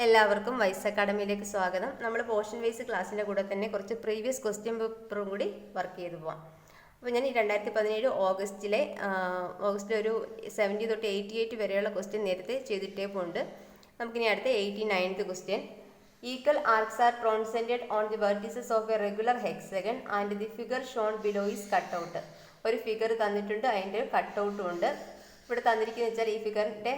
എല്ലാവർക്കും വൈസ് അക്കാഡമിയിലേക്ക് സ്വാഗതം. നമ്മൾ പോർഷൻ വൈസ് ക്ലാസ്സിൻ്റെ കൂടെ തന്നെ കുറച്ച് പ്രീവിയസ് ക്വസ്റ്റ്യൻ പേപ്പറും കൂടി വർക്ക് ചെയ്ത് പോവാം. അപ്പോൾ ഞാൻ ഈ 2017 ഓഗസ്റ്റിലെ ഒരു 70 തൊട്ട് 88 വരെയുള്ള ക്വസ്റ്റ്യൻ നേരത്തെ ചെയ്തിട്ടേ പോകുന്നുണ്ട്. നമുക്കിനി അടുത്ത 89th question. Equal arcs are concentrated on the vertices of a regular hexagon and the figure shown below is cut out. ഒരു ഫിഗർ തന്നിട്ടുണ്ട്, അതിൻ്റെ കട്ട് ഔട്ടും ഉണ്ട്. ഇവിടെ തന്നിരിക്കുന്നത് വെച്ചാൽ ഈ ഫിഗറിൻ്റെ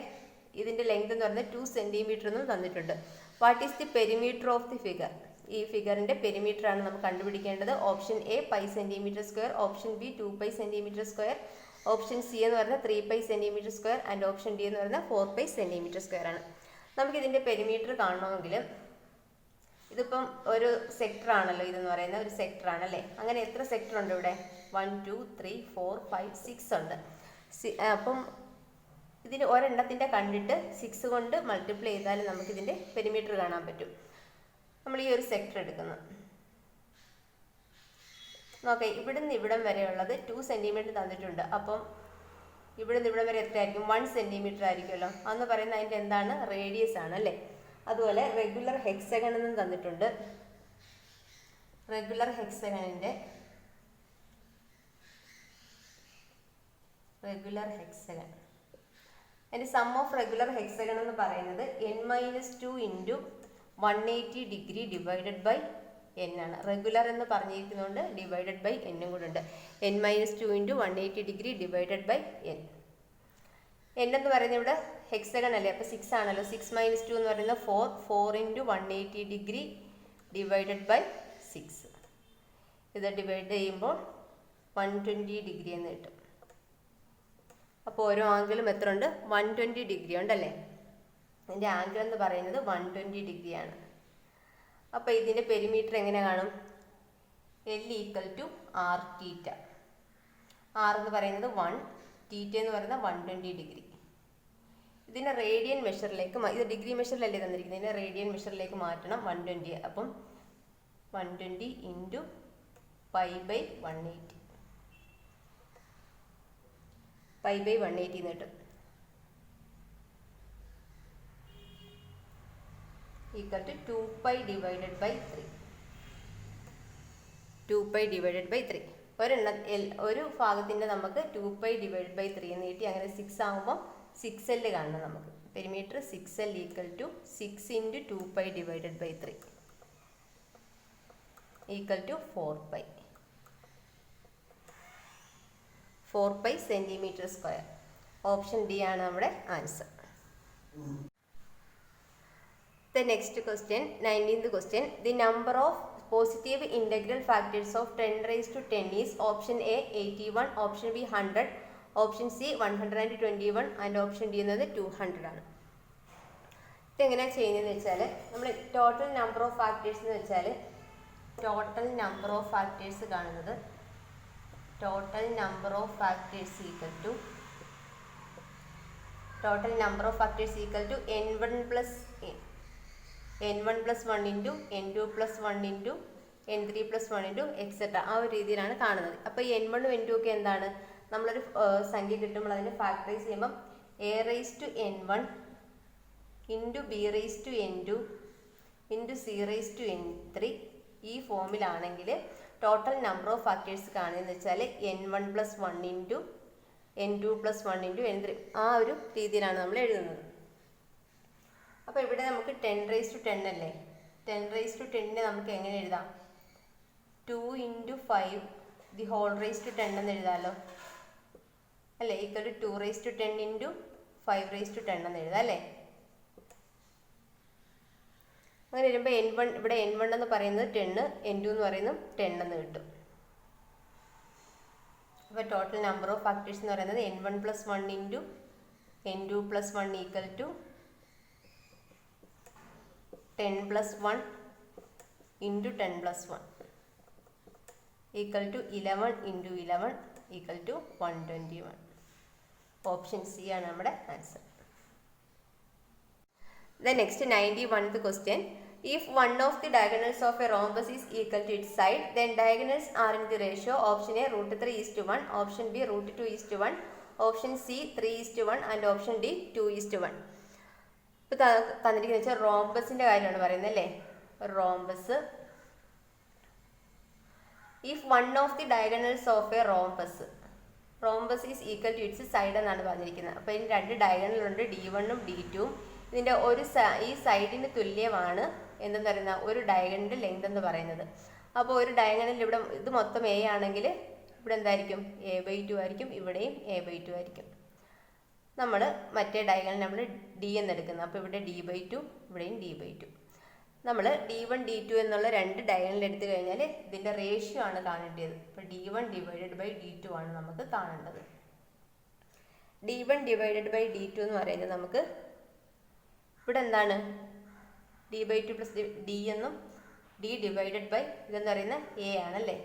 ഇതിൻ്റെ ലെങ്ത് എന്ന് പറയുന്നത് 2 സെൻറ്റിമീറ്റർ എന്നും തന്നിട്ടുണ്ട്. What is the perimeter of the figure? ഈ ഫിഗറിൻ്റെ പെരിമീറ്റർ ആണ് നമുക്ക് കണ്ടുപിടിക്കേണ്ടത്. Option A pi centimetre square, option B 2 pi centimetre square, option C എന്ന് പറയുന്നത് 3 pi centimetre square and option D എന്ന് പറയുന്നത് 4 പൈ സെൻറ്റിമീറ്റർ സ്ക്വയർ ആണ്. നമുക്കിതിൻ്റെ പെരിമീറ്റർ കാണണമെങ്കിൽ ഇതിപ്പം ഒരു സെക്ടർ ആണല്ലോ, ഇതെന്ന് പറയുന്ന ഒരു സെക്ടർ ആണല്ലേ. അങ്ങനെ എത്ര സെക്ടർ ഉണ്ട് ഇവിടെ? 1 2 3 4 5 6 ഉണ്ട്. അപ്പം ഇതിന് ഒരെണ്ണത്തിൻ്റെ കണ്ടിട്ട് 6 കൊണ്ട് മൾട്ടിപ്ലൈ ചെയ്താൽ നമുക്കിതിൻ്റെ പെരിമീറ്റർ കാണാൻ പറ്റും. നമ്മൾ ഈ ഒരു സെക്ടർ എടുക്കുന്നു. നോക്കാം, ഇവിടുന്ന് ഇവിടം വരെയുള്ളത് 2 സെൻറ്റിമീറ്റർ തന്നിട്ടുണ്ട്. അപ്പം ഇവിടുന്ന് ഇവിടം വരെ എത്രയായിരിക്കും? 1 സെൻറ്റിമീറ്റർ ആയിരിക്കുമല്ലോ. അന്ന് പറയുന്നത് അതിൻ്റെ എന്താണ്? റേഡിയസ് ആണ് അല്ലേ. അതുപോലെ റെഗുലർ ഹെക്സഗൺ എന്നും തന്നിട്ടുണ്ട്. റെഗുലർ ഹെക്സഗൺ അതിൻ്റെ സം ഓഫ് റെഗുലർ ഹെക്സഗൺ എന്ന് പറയുന്നത് n-2 into 180 degree divided by n ആണ്. റെഗുലർ എന്ന് പറഞ്ഞിരിക്കുന്നതുകൊണ്ട് ഡിവൈഡഡ് ബൈ n കൂടെ ഉണ്ട്. n-2 into 180 degree divided by n. n എന്ന് പറയുന്നത് ഇവിടെ ഹെക്സഗൺ അല്ലേ, അപ്പോൾ 6 ആണല്ലോ. 6 - 2 എന്ന് പറയുന്നത് 4 ഇൻറ്റു 180 ഡിഗ്രി ഡിവൈഡഡ് ബൈ 6. ഇത് ഡിവൈഡ് ചെയ്യുമ്പോൾ 120 ഡിഗ്രി എന്ന് കിട്ടും. അപ്പോൾ ഓരോ ആംഗിളും എത്ര ഉണ്ട്? 120 ഡിഗ്രി ഉണ്ടല്ലേ. ഇതിൻ്റെ ആംഗിൾ എന്ന് പറയുന്നത് 120 ഡിഗ്രിയാണ്. അപ്പോൾ ഇതിൻ്റെ പെരിമീറ്റർ എങ്ങനെ കാണും? L = r തീറ്റ. r എന്ന് പറയുന്നത് 1, തീറ്റ എന്ന് പറയുന്നത് 120 ഡിഗ്രി. ഇതിനെ റേഡിയൻ മെഷറിലേക്ക്, ഇത് ഡിഗ്രി മെഷറിലല്ലേ തന്നിരിക്കുന്നത്, ഇതിനെ റേഡിയൻ മെഷറിലേക്ക് മാറ്റണം. 120, അപ്പം 120 ഇൻറ്റു π/180 π/180 എന്ന് കിട്ടും. Equal to 2π divided by 3. 2π divided by 3. ഒരു ഭാഗത്തിൻ്റെ നമുക്ക് 2π ഡിവൈഡഡ് ബൈ 3 എന്ന് കിട്ടി. അങ്ങനെ 6 ആകുമ്പോൾ 6L കാണണം നമുക്ക്. Perimeter 6L equal to 6 into 2π divided by 3 equal to 4π centimetre square. Option D ആണ് നമ്മുടെ answer. The next question, 19th question. The number of positive integral factors of 10 raised to 10 is option A 81, option B 100, option C 121 and option D എന്നത് 200 ആണ്. ഇതെങ്ങനെയാണ് ചെയ്യുന്നതെന്ന് വെച്ചാൽ, നമ്മൾ total number of factors എന്ന് വെച്ചാൽ ടോട്ടൽ നമ്പർ ഓഫ് ഫാക്ടേഴ്സ് കാണുന്നത് total number of factors equal to n1 plus 1 into n2 plus 1 into n3 plus 1 into etc. ആ ഒരു രീതിയിലാണ് കാണുന്നത്. അപ്പോൾ ഈ n1 ഉം n2 ഒക്കെ എന്താണ്? നമ്മളൊരു സംഖ്യ കിട്ടുമ്പോൾ അതിനെ ഫാക്ടറൈസ് ചെയ്യുമ്പം a raised to n1 into b raised to n2 into c raised to n3 ഈ ഫോമിലാണെങ്കിൽ ടോട്ടൽ നമ്പർ ഓഫ് ഫാക്ടേഴ്സ് കാണുന്നതെന്ന് വെച്ചാൽ n1 plus 1 into n2 plus 1 into n3 ആ ഒരു രീതിയിലാണ് നമ്മൾ എഴുതുന്നത്. അപ്പോൾ ഇവിടെ നമുക്ക് 10 raised to 10 അല്ലേ. 10 raised to 10 നമുക്ക് എങ്ങനെ എഴുതാം? 2 into 5 the whole raised to 10 എന്ന് എഴുതാമല്ലോ അല്ലേ. Equal to 2 raised to 10 into 5 raised to 10 എന്ന് എഴുതാം അല്ലേ. അങ്ങനെ വരുമ്പോൾ ഇവിടെ n1 എന്ന് പറയുന്നത് 10, n2 എന്ന് പറയുന്നത് 10 എന്ന് കിട്ടും. അപ്പോൾ ടോട്ടൽ നമ്പർ ഓഫ് ഫാക്ടേഴ്സ് എന്ന് പറയുന്നത് n1 plus 1 into n2 plus 1 equal to 10 plus 1 into 10 plus 1 equal to 11 into 11 equal to 121. Option C ആണ് നമ്മുടെ answer. The next 91th question. If one of the diagonals of a rhombus is equal to its side, then diagonals are in the ratio option A √3:1, option B √2:1, option C 3:1 and option D 2:1. ഇപ്പോൾ തന്നിരിക്കുന്ന വെച്ചാൽ റോംബസിൻ്റെ കാര്യമാണ് പറയുന്നത് അല്ലേ. Rhombus, if one of the diagonals of a rhombus is equal to its side എന്നാണ് പറഞ്ഞിരിക്കുന്നത്. അപ്പോൾ ഇതിന് 2 ഡയഗണലുണ്ട്, D1ഉം D2ഉം. ഇതിൻ്റെ ഈ സൈഡിന് തുല്യമാണ് എന്തെന്ന് പറയുന്ന ഒരു ഡയഗണലിൻ്റെ ലെങ്ത് എന്ന് പറയുന്നത്. അപ്പോൾ ഒരു ഡയഗണലിൽ ഇവിടെ ഇത് മൊത്തം A ആണെങ്കിൽ ഇവിടെ എന്തായിരിക്കും, A/2 ആയിരിക്കും, ഇവിടെയും A/2 ആയിരിക്കും. നമ്മൾ മറ്റേ ഡയഗണൽ നമ്മൾ D എന്നെടുക്കുന്നത്. അപ്പോൾ ഇവിടെ D/2, ഇവിടെയും D/2. നമ്മൾ D1 D2 എന്നുള്ള 2 ഡയഗണൽ എടുത്തു കഴിഞ്ഞാൽ ഇതിൻ്റെ റേഷ്യോ ആണ് കാണേണ്ടത്. ഇപ്പോൾ D1 ഡിവൈഡഡ് ബൈ D2 ആണ് നമുക്ക് കാണേണ്ടത്. D1 ഡിവൈഡഡ് ബൈ D2 എന്ന് പറയുന്നത് നമുക്ക് ഇവിടെ എന്താണ്, D/2 പ്ലസ് D എന്നും D ഡിവൈഡഡ് ബൈ ഇതെന്ന് പറയുന്നത് A ആണല്ലേ.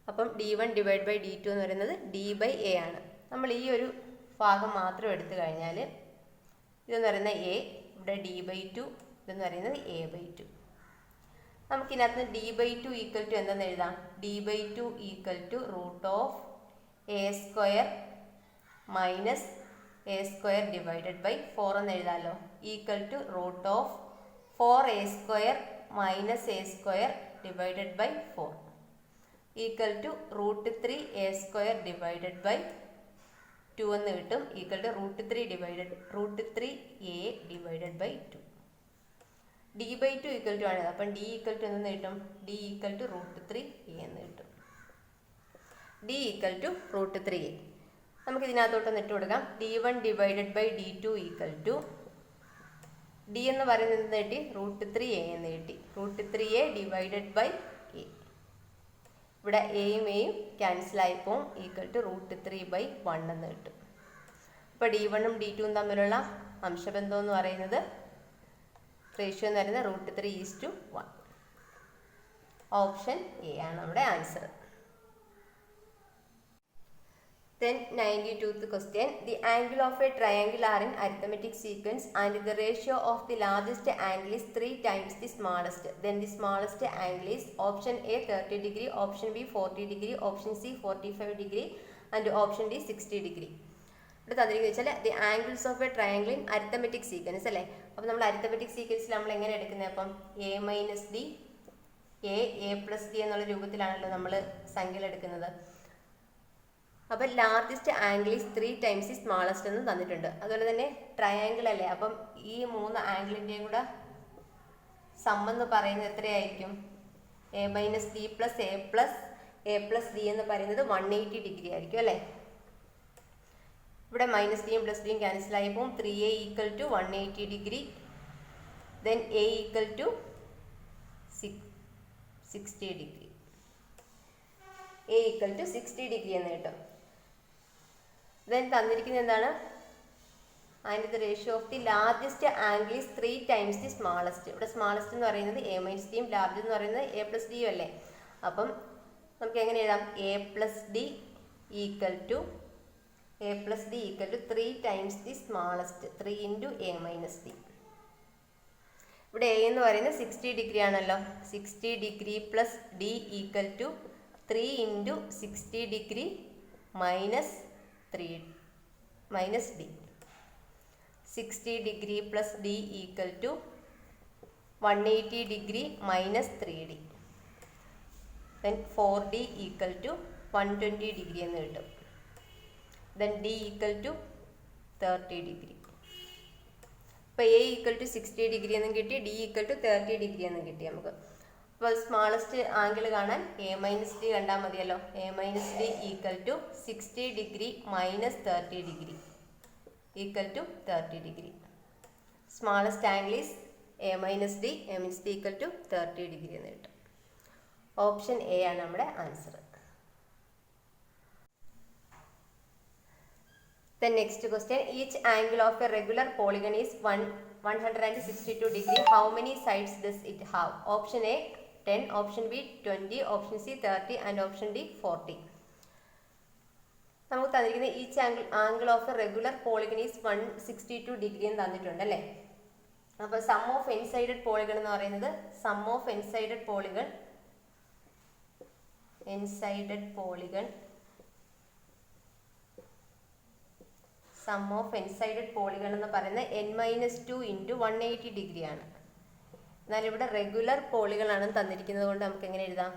അപ്പം D1 ഡിവൈഡ് ബൈ D2 എന്ന് പറയുന്നത് D/A ആണ്. നമ്മൾ ഈ ഒരു ഭാഗം മാത്രം എടുത്തു കഴിഞ്ഞാൽ ഇതെന്ന് പറയുന്നത് A, ഇവിടെ D/2, ഇതെന്ന് പറയുന്നത് A/2. നമുക്കിതിനകത്ത് D/2 ഈക്വൽ ടു എന്തെന്ന് എഴുതാം, D/2 equal to √A² minus A² divided by 4 എന്ന് എഴുതാമല്ലോ. Equal to √4A² minus A² divided by 4 equal to √3A² divided by 2 എന്ന് കിട്ടും. Equal to √3A divided by 2. D/2 equal to ആണ്. അപ്പം D equal to എന്ന് കിട്ടും, D equal to √3A എന്ന് കിട്ടും. D equal to √3A. നമുക്ക് ഇതിനകത്തോട്ടൊന്ന് ഇട്ട് കൊടുക്കാം. D1 divided by D2 equal to D എന്ന് പറയുന്നത് എന്ത് കിട്ടി, √3A എന്ന് കിട്ടി. √3A divided by A. ഇവിടെ എയും എയും ക്യാൻസലായിപ്പോവും. ഈക്വൽ ടു √3/1 എന്ന് കിട്ടും. ഇപ്പോൾ D1ഉം D2ഉം തമ്മിലുള്ള അംശബന്ധം എന്ന് പറയുന്നത്, റേഷ്യോ എന്ന് പറയുന്നത് √3:1. ഓപ്ഷൻ എ ആണ് നമ്മുടെ answer. Then 92th question. The angle of a triangle are in arithmetic sequence and the ratio of the largest angle is 3 times the smallest. Then the smallest angle is option A 30 degree, option B 40 degree, option C 45 degree and option D 60 degree. ഇവിടെ തന്നിരിക്കുന്നത് വെച്ചാൽ the angles of A triangle in arithmetic sequence അല്ലേ. അപ്പോൾ നമ്മൾ arithmetic സീക്വൻസിൽ നമ്മൾ എങ്ങനെ എടുക്കുന്നത്, അപ്പം A-D, A+D എന്നുള്ള രൂപത്തിലാണല്ലോ നമ്മൾ സംഖ്യകൾ എടുക്കുന്നത്. അപ്പം largest angle is 3 times the smallest എന്ന് തന്നിട്ടുണ്ട്. അതുപോലെ തന്നെ ട്രയാങ്കിൾ അല്ലേ, അപ്പം ഈ 3 ആംഗിളിൻ്റെയും കൂടെ സം എന്ന് പറയുന്നത് എത്രയായിരിക്കും, A-D പ്ലസ് A+D എന്ന് പറയുന്നത് 180 ഡിഗ്രി ആയിരിക്കും അല്ലേ. ഇവിടെ -Dയും +Dയും ക്യാൻസൽ ആയി പോകും. 3A equal to 180 degree, then A equal to 60 degree. A equal to 60 degree എന്ന് കിട്ടും. ദെൻ തന്നിരിക്കുന്നത് എന്താണ്, and the ratio of the largest angle is 3 times the smallest. ഇവിടെ സ്മാളസ്റ്റ് എന്ന് പറയുന്നത് A-Dയും ലാർജ് എന്ന് പറയുന്നത് A+Dയും അല്ലേ. അപ്പം നമുക്ക് എങ്ങനെ എഴുതാം, A+D equal to 3 times the smallest, 3 × A-D. ഇവിടെ A എന്ന് പറയുന്നത് 60 ഡിഗ്രി ആണല്ലോ. 60 degree plus D equal to 3 × 60 degree minus D. 60 degree plus D equal to 180 degree minus 3D. Then 4D equal to 120 degree എന്ന് കിട്ടും. Then D equal to 30 degree. അപ്പോൾ A equal to 60 degree എന്നും കിട്ടി, D equal to 30 degree എന്നും കിട്ടി നമുക്ക്. അപ്പോൾ smallest angle കാണാൻ A-D കണ്ടാൽ മതിയല്ലോ. A-D equal to 60 degree minus 30 degree equal to 30 degree. Smallest angle is A-D, A-D equal to 30 degree എന്ന് കിട്ടും. ഓപ്ഷൻ എ ആണ് നമ്മുടെ answer. The next question, each angle of a regular polygon is 162 degree. How many sides does it have? Option A 10, option B 20, option C 30 and option D 40. നമുക്ക് തന്നിരിക്കുന്ന each angle of a regular polygon is 162 degree എന്ന് തന്നിട്ടുണ്ട് അല്ലേ. അപ്പോൾ sum of n sided polygon എന്ന് പറയുന്നത് sum of n sided polygon sum of n sided polygon എന്ന് പറയുന്നത് n-2 ഇൻറ്റു 180 ഡിഗ്രി ആണ്. എന്നാൽ ഇവിടെ റെഗുലർ പോളികളാണെന്ന് തന്നിരിക്കുന്നത് കൊണ്ട് നമുക്ക് എങ്ങനെ എഴുതാം?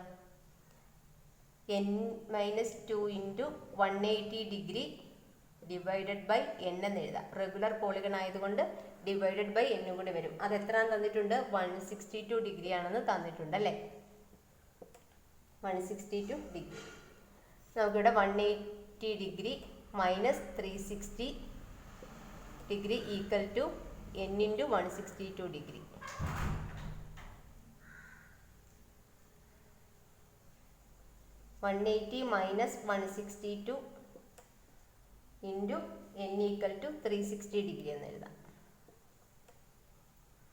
n-2 into 180 degree divided by n എന്ന് എഴുതാം. റെഗുലർ പോളിഗൺ ആയതുകൊണ്ട് ഡിവൈഡഡ് ബൈ n കൂടി വരും. അത് എത്രയാണെന്ന് തന്നിട്ടുണ്ട്? 162 ഡിഗ്രി ആണെന്ന് തന്നിട്ടുണ്ട് അല്ലേ? 162 ഡിഗ്രി. നമുക്കിവിടെ 180 degree minus 360 degree equal to n into 162 degree. (180 minus 162 into n equal to 360 degree എന്ന് എഴുതാം.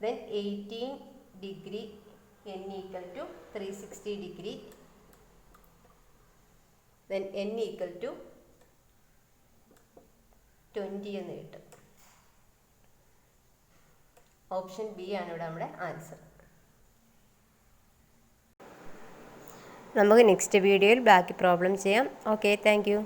Then 18 degree n equal to 360 degree. Then n equal to 20 എന്ന് കിട്ടും. ഓപ്ഷൻ ബി ആണ് ഇവിടെ നമ്മുടെ ആൻസർ. നമുക്ക് നെക്സ്റ്റ് വീഡിയോയിൽ ബാക്കി പ്രോബ്ലം ചെയ്യാം. Okay, thank you.